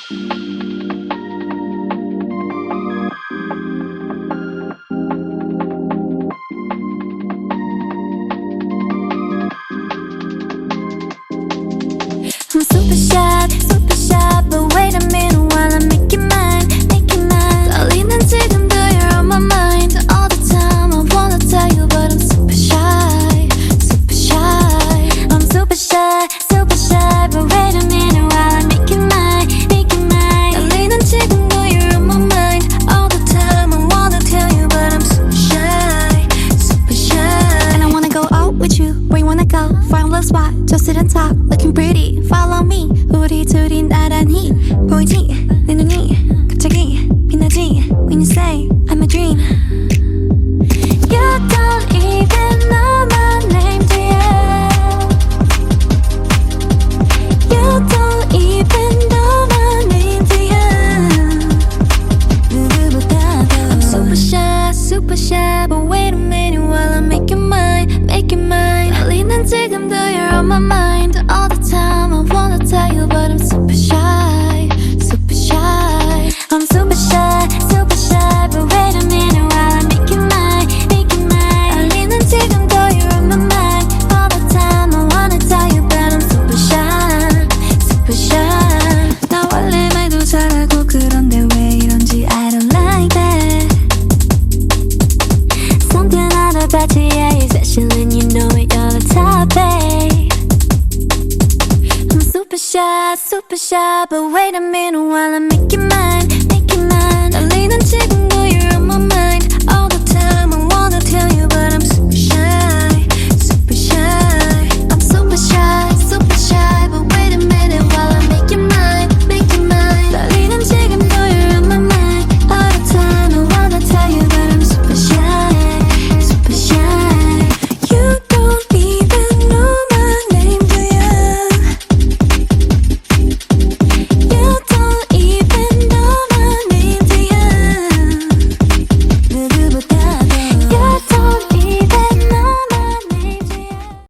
I'm super shy, but wait a minute while I make it mine, make it mine. 떨리는 지금도 you're on my mind all the time. I wanna tell you, but I'm super shy, super shy. I'm super shy, but wait a minute while I make it mine, make it mine. 떨리는 지금도 you're on my mind all the time. I wanna tell you, but I'm super shy, super shy. And I wanna go out with you. Where you wanna go? Find a little spot, just sit and talk, looking pretty. Follow me. 우리 둘이 나란히 보이지? 내 눈이 갑자기 빛나지? When you say I'm a dream. You don't even know my name, dear. You don't even know my name, dear. 누구보다도 I'm super shy, but wait a minute while I make you mine, make you mine. 떨리는 지금도 you're on my mind all the time. I wanna tell you, but I'm super shy, super shy. I'm super shy, but wait a minute while I make you mine, make you mine. 떨리는 지금도 you're on my mind all the time. I wanna tell you, but I'm super shy, super shy. 나 원래 말도 잘하고 그런데 왜 이런지 I don't like that. Something out about you, yeah, you're special and you know it, you're the top, babe. I'm super shy, but wait a minute while I make it mine, make it mine. 떨리는 지금